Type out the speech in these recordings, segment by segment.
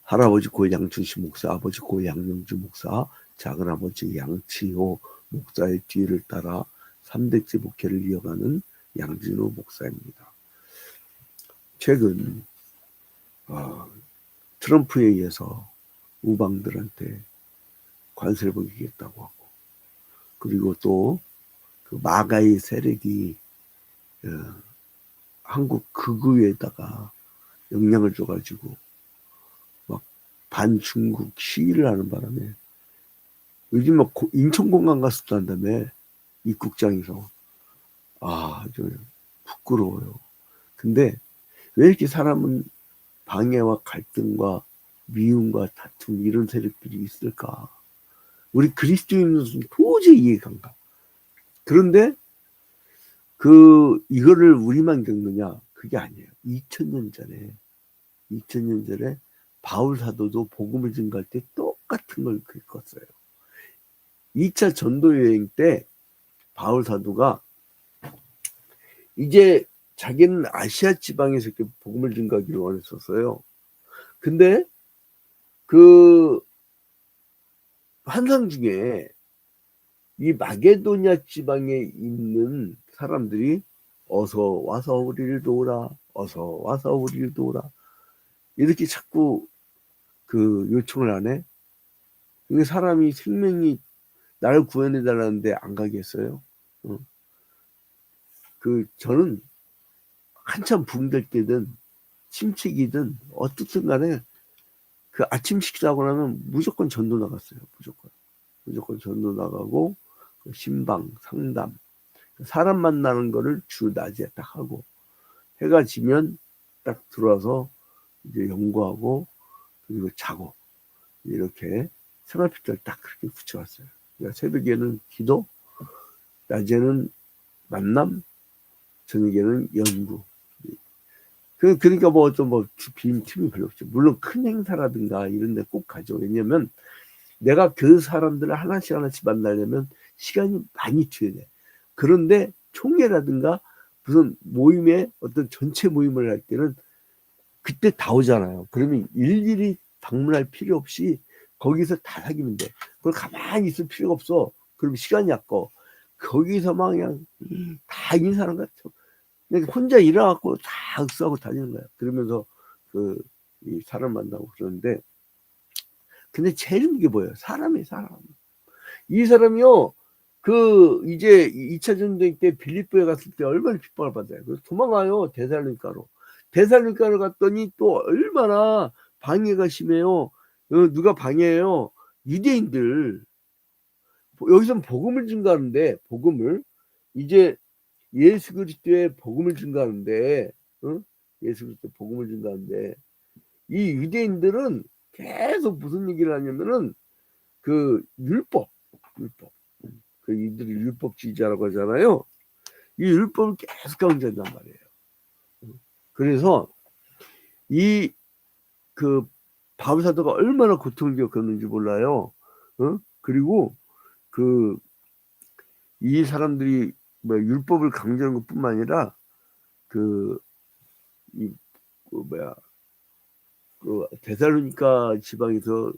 할아버지 고 양춘식 목사, 아버지 고 양명주 목사, 작은아버지 양치호 목사의 뒤를 따라 3대째 목회를 이어가는 양진호 목사입니다. 최근 트럼프에 의해서 우방들한테 관세를 보이겠다고 하고, 그리고 또 그 마가의 세력이 한국 극우에다가 영향을 줘가지고 막 반중국 시위를 하는 바람에 요즘 막 인천공항 갔었다 한다며, 입국장에서. 좀 부끄러워요. 근데 왜 이렇게 사람은 방해와 갈등과 미움과 다툼 이런 세력들이 있을까? 우리 그리스도인으로서는 도저히 이해가 안 가. 그런데 이거를 우리만 겪느냐? 그게 아니에요. 2000년 전에 바울 사도도 복음을 증거할 때 똑같은 걸 겪었어요. 2차 전도 여행 때 바울 사도가 이제 자기는 아시아 지방에서 이렇게 복음을 증거하기를 원했었어요. 근데 그 환상 중에 이 마게도냐 지방에 있는 사람들이 어서 와서 우리를 도우라, 어서 와서 우리를 도우라, 이렇게 자꾸 요청을 하네. 이게 사람이 생명이 나를 구원해달라는데 안 가겠어요? 저는 한참 붕댈 때든 침책이든 어떻든 간에 아침 식사하고 나면 무조건 전도 나갔어요. 무조건 전도 나가고, 신방, 상담, 사람 만나는 거를 주 낮에 딱 하고, 해가 지면 딱 들어와서 이제 연구하고, 그리고 자고, 이렇게 생활 패턴을 딱 그렇게 붙여왔어요. 그러니까 새벽에는 기도, 낮에는 만남, 저녁에는 연구. 그러니까 빈 틈이 별로 없죠. 물론 큰 행사라든가 이런 데 꼭 가죠. 왜냐면 내가 그 사람들을 하나씩 만나려면 시간이 많이 투여돼. 그런데 총회라든가 무슨 모임에 어떤 전체 모임을 할 때는 그때 다 오잖아요. 그러면 일일이 방문할 필요 없이 거기서 다 사귀면 돼. 그걸 가만히 있을 필요가 없어. 그럼 시간이 아까워. 거기서만 그냥 다 인사하는 거야. 그냥 혼자 일어나갖고 다 흡수하고 다니는 거야. 그러면서 이 사람 만나고 그러는데, 근데 제일 웃긴 게 뭐예요? 사람이에요, 사람. 이 사람이요, 이제 2차 전쟁 때 빌립보에 갔을 때 얼마나 핍박을 받아요. 그래서 도망가요, 데살로니가로. 데살로니가로 갔더니 또 얼마나 방해가 심해요. 누가 방해해요? 유대인들. 여기서는 복음을 증거하는데, 이제 예수 그리스도의 복음을 증거하는데, 예수 그리스도 복음을 증거하는데, 이 유대인들은 계속 무슨 얘기를 하냐면은 율법. 이들이 율법주의자라고 하잖아요. 이 율법을 계속 강조한단 말이에요. 그래서 바울 사도가 얼마나 고통을 겪었는지 몰라요. 그리고 이 사람들이 율법을 강조하는 것뿐만 아니라 데살로니가 지방에서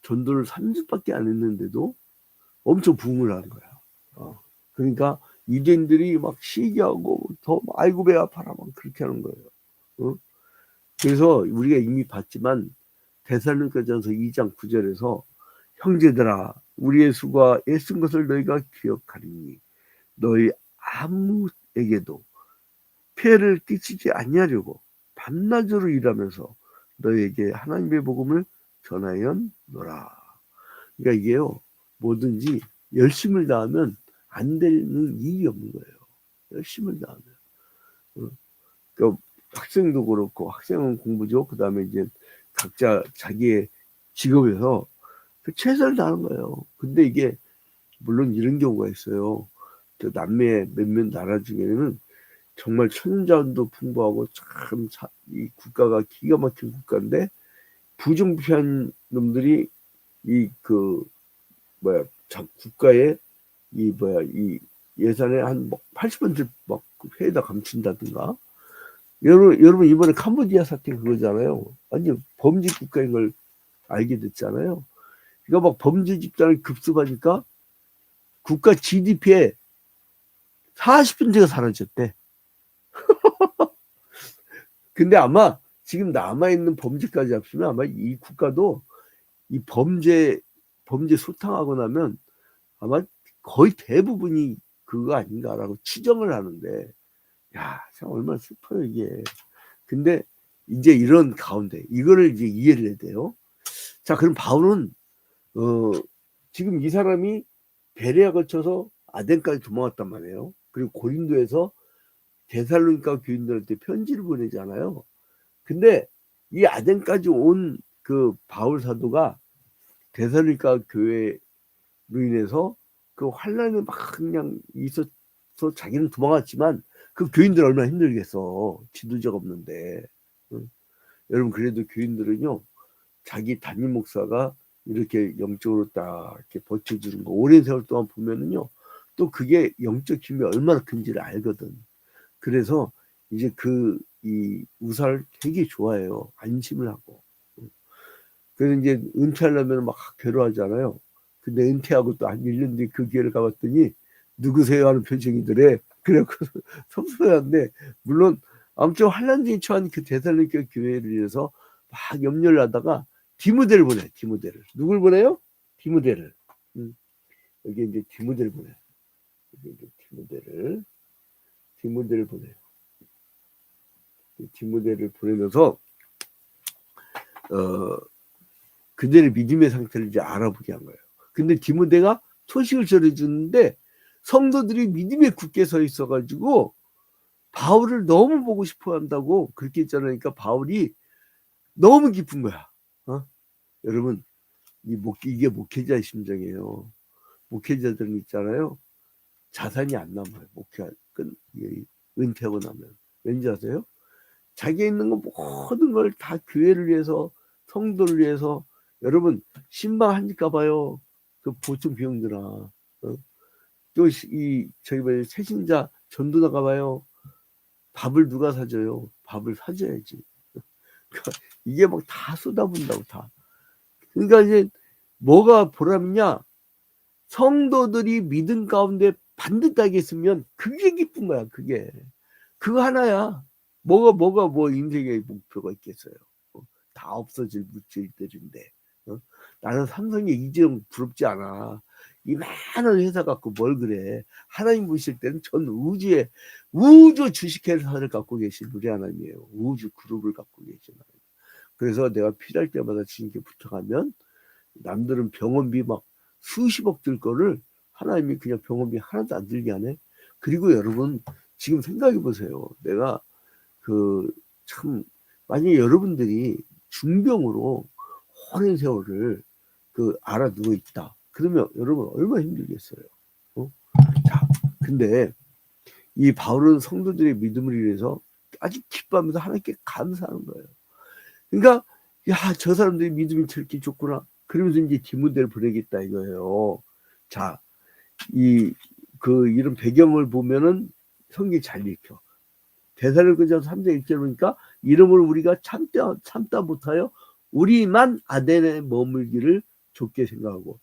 전도를 3주밖에 안 했는데도 엄청 부흥을 하는 거야. 그러니까 유대인들이 막 시기하고 더 아이고 배 아파라 막 그렇게 하는 거예요. 그래서 우리가 이미 봤지만 데살로니가전서 2장 9절에서 형제들아 우리의 수고와 애쓴 것을 너희가 기억하리니 너희 아무에게도 폐해를 끼치지 아니하려고 밤낮으로 일하면서 너희에게 하나님의 복음을 전하였노라. 그러니까 이게요, 뭐든지 열심을 다하면 안 되는 일이 없는 거예요. 열심을 다하면. 그러니까 학생도 그렇고, 학생은 공부죠. 그 다음에 이제 각자 자기의 직업에서 최선을 다하는 거예요. 근데 이게 물론 이런 경우가 있어요. 남미 몇몇 나라 중에는 정말 천연자원도 풍부하고 참 이 국가가 기가 막힌 국가인데 부정부패한 놈들이 국가의 이 예산의 한 80% 막 회에다 감춘다든가. 여러분 이번에 캄보디아 사태 그거잖아요. 완전 범죄 국가인 걸 알게 됐잖아요. 그러니까 막 범죄 집단을 급습하니까 국가 GDP의 40%가 사라졌대. 근데 아마 지금 남아있는 범죄까지 합치면 아마 이 국가도 이 범죄 소탕하고 나면 아마 거의 대부분이 그거 아닌가라고 추정을 하는데, 야, 참 얼마나 슬퍼요, 이게. 근데 이제 이런 가운데 이거를 이제 이해를 해야 돼요. 자, 그럼 바울은 지금 이 사람이 베레아 거쳐서 아덴까지 도망왔단 말이에요. 그리고 고린도에서 데살로니가 교인들한테 편지를 보내잖아요. 근데 이 아덴까지 온 그 바울 사도가 데살로니가 교회로 인해서 그 환란이 막 그냥 있어서 자기는 도망갔지만 그 교인들 얼마나 힘들겠어. 지도자가 없는데. 여러분, 그래도 교인들은요, 자기 담임 목사가 이렇게 영적으로 딱 이렇게 버텨주는 거 오랜 세월 동안 보면은요, 또 그게 영적 힘이 얼마나 큰지를 알거든. 그래서 이제 이 우사를 되게 좋아해요. 안심을 하고. 그래서 이제 은퇴하려면 막 괴로워하잖아요. 근데 은퇴하고 또 한 1년 뒤에 그 기회를 가봤더니 누구세요 하는 표정이더래. 그래갖고 섭섭해한데, 물론 아무튼 환란중에 처한 그 데살로니가 교회를 위해서 막 염려를 하다가 디모데를 보내. 디모데를. 누굴 보내요? 디모데를. 여기 이제 디모데를 보내. 여기 이제 디모데를 보내요. 디모데를 보내면서 그들의 믿음의 상태를 이제 알아보게 한 거예요. 근데 디모데가 소식을 전해주는데 성도들이 믿음에 굳게 서 있어가지고 바울을 너무 보고 싶어 한다고 그렇게 했잖아요. 그러니까 바울이 너무 기쁜 거야. 여러분, 이게 목회자의 심정이에요. 목회자들은 있잖아요. 자산이 안 남아요. 은퇴하고 나면. 왠지 아세요? 자기가 있는 거 모든 걸 다 교회를 위해서, 성도를 위해서. 여러분, 신방 한집 가봐요. 그 보통 비용 드나. 또 저기 뭐야, 새신자 전도 나가봐요. 밥을 누가 사줘요? 밥을 사줘야지. 그러니까 이게 막 다 쏟아붓는다고 다. 그러니까 이제 뭐가 보람이냐? 성도들이 믿음 가운데 반듯하게 있으면 그게 기쁜 거야. 그게. 그거 하나야. 뭐 인생의 목표가 있겠어요. 다 없어질 물질들인데. 나는 삼성의 이재용 부럽지 않아. 이 많은 회사 갖고 뭘 그래. 하나님 보실 때는 전 우주 주식회사를 갖고 계신 우리 하나님이에요. 우주 그룹을 갖고 계신 하나님. 그래서 내가 필요할 때마다 주님께 부탁하면 남들은 병원비 막 수십억 들 거를 하나님이 그냥 병원비 하나도 안 들게 하네. 그리고 여러분, 지금 생각해 보세요. 내가 만약에 여러분들이 중병으로 오랜 세월을 알아 누워 있다. 그러면 여러분 얼마나 힘들겠어요. 자, 근데 이 바울은 성도들의 믿음을 위해서 아주 기뻐하면서 하나님께 감사하는 거예요. 그러니까 저 사람들이 믿음이 저렇게 좋구나. 그러면서 이제 디모데를 보내겠다 이거예요. 자, 이런 배경을 보면은 성경이 잘 읽혀. 데살로니가서 3장 1절 보니까 이름을 우리가 참다 못하여 우리만 아덴에 머물기를 좋게 생각하고,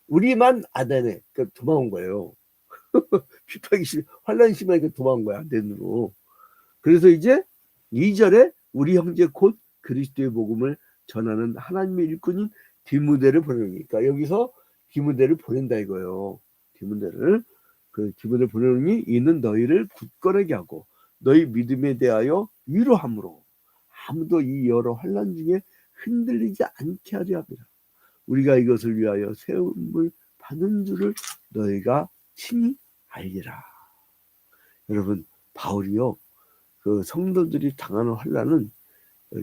우리만 아덴에, 그러니까 도망온 거예요. 핍박이 환란이 심하니까 도망온 거야, 아덴으로. 그래서 이제 2절에 우리 형제 곧 그리스도의 복음을 전하는 하나님의 일꾼인 디모데를 보내니까 여기서 디모데를 보낸다 이거예요. 디모데를 보내니 이는 너희를 굳건하게 하고 너희 믿음에 대하여 위로함으로 아무도 이 여러 환난 중에 흔들리지 않게 하려 합니다. 우리가 이것을 위하여 세움을 받은 줄을 너희가 친히 알리라. 여러분, 바울이요, 그 성도들이 당하는 환난은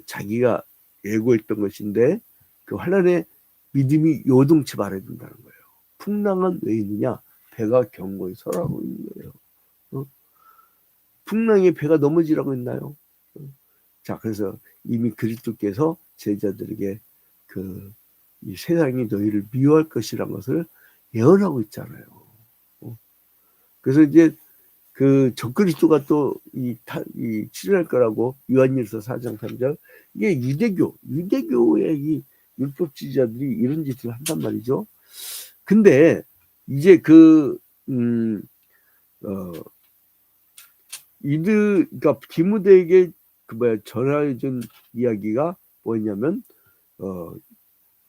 자기가 예고했던 것인데 그 환난에 믿음이 요동치 말아야 된다는 거예요. 풍랑은 왜 있느냐? 배가 견고히 서라고 있는 거예요. 풍랑에 배가 넘어지라고 했나요? 자, 그래서 이미 그리스도께서 제자들에게 이 세상이 너희를 미워할 것이라는 것을 예언하고 있잖아요. 그래서 이제 적그리스도가 또 출현할 거라고 요한일서 4장 3절, 이게 유대교의 이 율법주의자들이 이런 짓을 한단 말이죠. 근데 이제 그러니까 디모데에게 전해준 이야기가 뭐였냐면,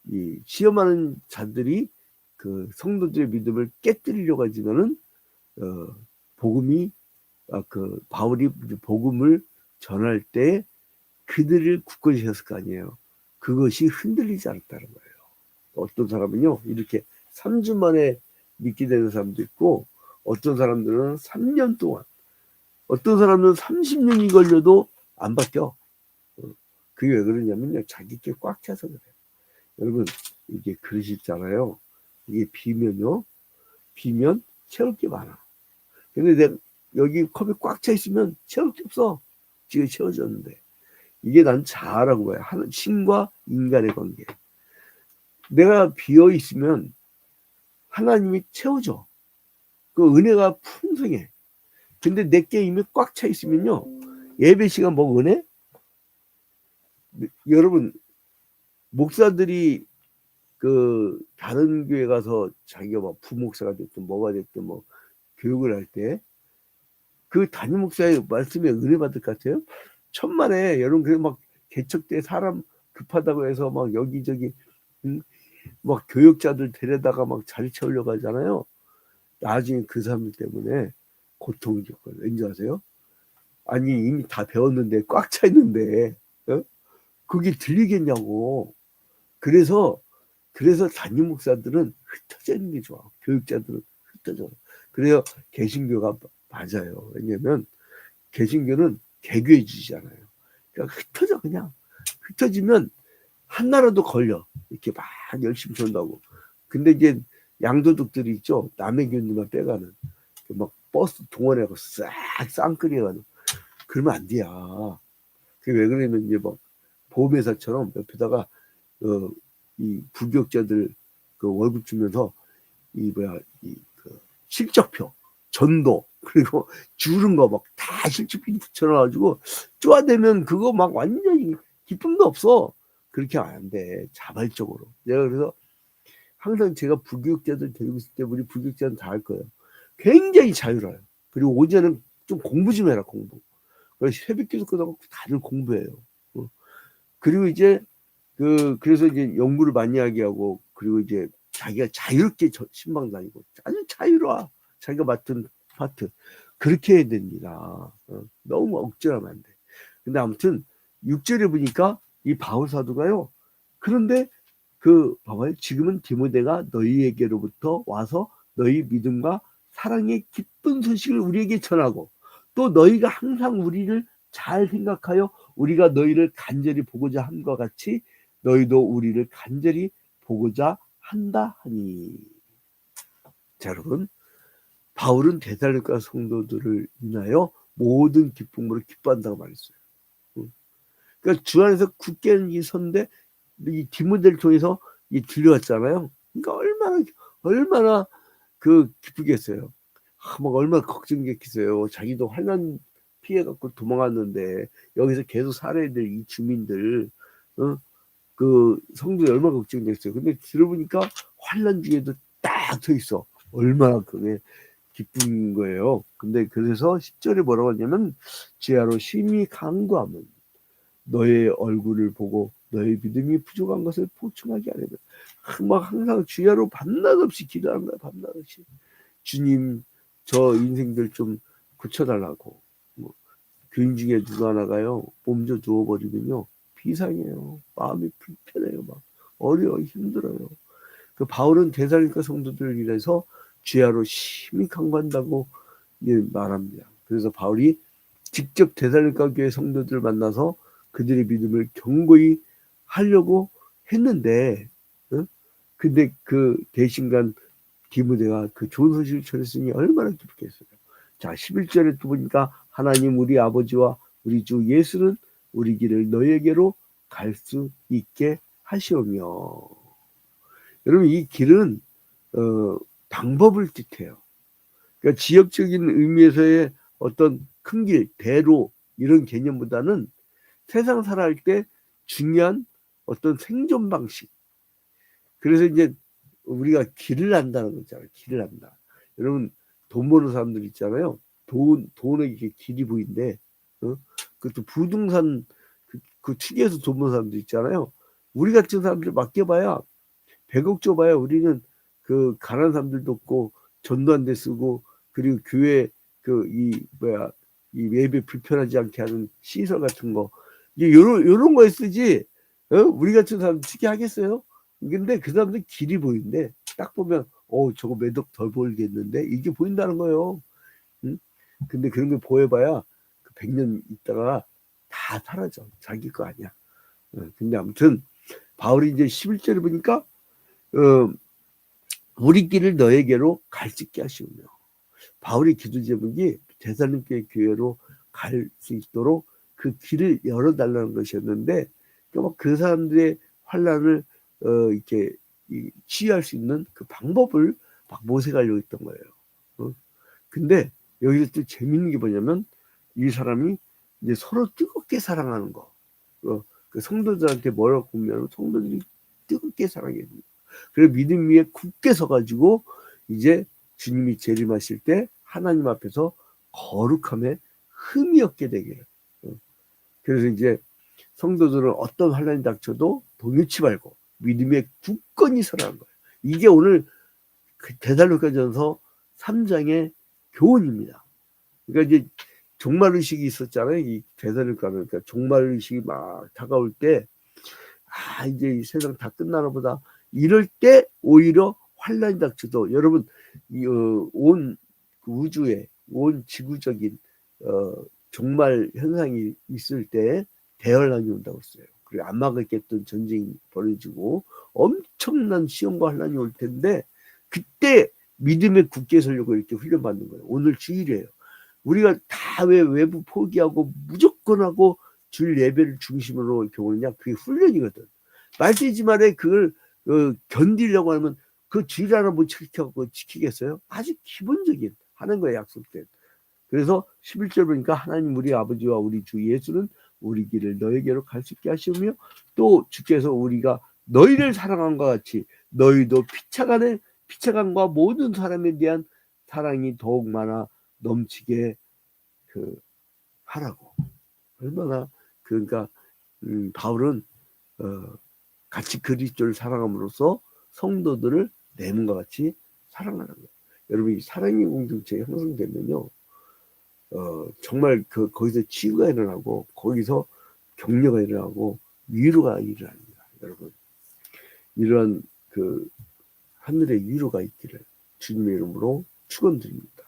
이 시험하는 자들이 그 성도들의 믿음을 깨뜨리려고 하지만은, 바울이 복음을 전할 때 그들을 굳건히 세웠을 거 아니에요. 그것이 흔들리지 않았다는 거예요. 어떤 사람은요, 이렇게 3주 만에 믿게 되는 사람도 있고, 어떤 사람들은 3년 동안, 어떤 사람은 30년이 걸려도 안 바뀌어. 그게 왜 그러냐면요, 자기께 꽉 차서 그래요. 여러분, 이게 그릇이 있잖아요. 이게 비면요, 비면 채울 게 많아. 근데 내가 여기 컵이 꽉 차 있으면 채울 게 없어. 지금 채워졌는데. 이게 난 자아라고 봐요. 신과 인간의 관계. 내가 비어 있으면 하나님이 채워줘. 그 은혜가 풍성해. 근데 내게 이미 꽉 차 있으면요, 예배 시간 뭐 은혜? 여러분, 목사들이 그 다른 교회 가서 자기가 막 부목사가 됐든 뭐가 됐든 뭐 교육을 할 때 그 담임 목사의 말씀에 은혜 받을 것 같아요? 천만에. 여러분, 그래 막 개척 때 사람 급하다고 해서 막 여기저기 막 교육자들 데려다가 막 자리 채우려고 하잖아요. 나중에 그 사람들 때문에 고통을 겪어요. 왠지 아세요? 아니, 이미 다 배웠는데, 꽉 차 있는데, 그게 들리겠냐고. 그래서 담임 목사들은 흩어져 있는 게 좋아. 교육자들은 흩어져. 그래서 개신교가 맞아요. 왜냐면 개신교는 개교해주잖아요. 그러니까 그냥 흩어지면 한나라도 걸려. 이렇게 막 열심히 전다고. 근데 이제 양도둑들이 있죠. 남의 교인들만 빼가는. 막 버스 동원해서 싹 쌍끌이해가지고. 그러면 안 돼야. 그게 왜 그러냐면 이제 막 보험회사처럼 옆에다가 이 부교육자들 그 월급 주면서 그 실적표, 전도, 그리고 주는 거 막 다 실적표 붙여놔가지고 쪼아대면 그거 막 완전히 기쁨도 없어. 그렇게 하면 안 돼. 자발적으로. 내가 그래서 항상 제가 부교육자들 데리고 있을 때 우리 부교육자는 다 할 거예요. 굉장히 자유로워요. 그리고 오전에는 좀 공부 좀 해라, 공부. 그래서 새벽 기도 끝나고 다들 공부해요. 그리고 이제 그래서 이제 연구를 많이 하게 하고, 그리고 이제 자기가 자유롭게 신방 다니고 아주 자유로워. 자기가 맡은 파트 그렇게 해야 됩니다. 너무 억지로 하면 안 돼. 근데 아무튼 6절에 보니까 이 바울 사도가요, 그런데 봐봐요. 지금은 디모데가 너희에게로부터 와서 너희 믿음과 사랑의 기쁜 소식을 우리에게 전하고, 또 너희가 항상 우리를 잘 생각하여 우리가 너희를 간절히 보고자 함과 같이 너희도 우리를 간절히 보고자 한다 하니. 자, 여러분, 바울은 데살로니가 성도들을 인하여 모든 기쁨으로 기뻐한다고 말했어요. 그러니까 주 안에서 굳게 선데 이 디모데를 통해서 들려왔잖아요. 그러니까 얼마나 기쁘겠어요. 막 얼마나 걱정됐겠어요. 자기도 환난 피해갖고 도망갔는데 여기서 계속 살아야 될 이 주민들, 그 성도들이 얼마나 걱정됐어요. 근데 들어보니까 환난 중에도 딱 서 있어. 얼마나 그게 기쁜 거예요. 근데 그래서 10절에 뭐라고 하냐면, 지하로 심히 간구하면 너의 얼굴을 보고 너의 믿음이 부족한 것을 보충하게 하려면. 막 항상 주야로 밤낮 없이 기도하는 거야. 밤낮 없이. 주님, 저 인생들 좀 고쳐달라고. 교인 중에 누가 하나가요, 몸 좀 누워버리면요, 비상해요. 마음이 불편해요. 막 어려워, 힘들어요. 바울은 데살로니가 성도들을 위해서 주야로 심히 간구한다고 말합니다. 그래서 바울이 직접 데살로니가 교회 성도들을 만나서 그들의 믿음을 견고히 하려고 했는데, 근데 그 대신간 디모데가 그 좋은 소식을 전했으니 얼마나 기쁘겠어요. 자, 11절에 또 보니까 하나님 우리 아버지와 우리 주 예수는 우리 길을 너에게로 갈 수 있게 하시오며. 여러분, 이 길은 방법을 뜻해요. 그러니까 지역적인 의미에서의 어떤 큰 길, 대로 이런 개념보다는 세상 살아갈 때 중요한 어떤 생존 방식, 그래서 이제 우리가 길을 안다는 거 있잖아요. 길을 안다. 여러분 돈 버는 사람들 있잖아요. 돈에 이게 길이 보인대. 그것도 부동산 그 투기해서 돈 버는 사람들 있잖아요. 우리 같은 사람들 맡겨봐야 100억 줘봐야 우리는 그 가난한 사람들도 없고 전도 안 돼 쓰고 그리고 교회 이 예배 불편하지 않게 하는 시설 같은 거 이제 요런 거에 쓰지. 우리 같은 사람 투기하겠어요? 근데 그 사람들 길이 보이는데 딱 보면 저거 몇 억 덜 벌겠는데 이게 보인다는 거예요. 응? 근데 그런 거 보여봐야 100년 있다가 다 사라져. 자기 거 아니야. 근데 아무튼 바울이 이제 11절에 보니까 우리 길을 너에게로 갈 수 있게 하시오며, 바울의 기도 제목이 데살로니가 교회로 갈 수 있도록 그 길을 열어달라는 것이었는데 그 사람들의 환란을 이렇게 치유할 수 있는 그 방법을 막 모색하려고 했던 거예요. 근데 여기서 또 재밌는 게 뭐냐면 이 사람이 이제 서로 뜨겁게 사랑하는 거. 그 성도들한테 뭐라고 보면 성도들이 뜨겁게 사랑해야 됩니다. 그래서 믿음 위에 굳게 서가지고 이제 주님이 재림하실 때 하나님 앞에서 거룩함에 흠이 없게 되게 해요. 그래서 이제 성도들은 어떤 환란이 닥쳐도 동요치 말고 믿음에 굳건히 서라는 거예요. 이게 오늘 데살로니가전서 3장의 교훈입니다. 그러니까 이제 종말의식이 있었잖아요. 이 데살로니가는. 그러니까 종말의식이 막 다가올 때 이제 이 세상 다 끝나나 보다. 이럴 때 오히려 환란이 닥쳐도 여러분 온 우주에 온 지구적인 종말 현상이 있을 때 대환란이 온다고 했어요. 그리고 안 막았겠던 전쟁이 벌어지고 엄청난 시험과 환란이 올 텐데 그때 믿음에 굳게 서려고 이렇게 훈련받는 거예요. 오늘 주일이에요. 우리가 다 왜 외부 포기하고 무조건 하고 주일 예배를 중심으로 이렇게 오느냐? 그게 훈련이거든. 말되지 말에 그걸 견디려고 하면 그 주일 하나 못 지키겠어요? 아주 기본적인 하는 거예요. 약속된. 그래서 11절 보니까 하나님 우리 아버지와 우리 주 예수는 우리 길을 너에게로 갈 수 있게 하시며 또 주께서 우리가 너희를 사랑한 것 같이 너희도 피차간과 모든 사람에 대한 사랑이 더욱 많아 넘치게 하라고. 얼마나 그러니까 바울은 같이 그리스도를 사랑함으로써 성도들을 내 몸과 같이 사랑하는 거예요. 여러분 이 사랑의 공동체가 형성되면요, 정말 거기서 치유가 일어나고 거기서 격려가 일어나고 위로가 일어납니다. 여러분 이러한 하늘의 위로가 있기를 주님의 이름으로 축원드립니다.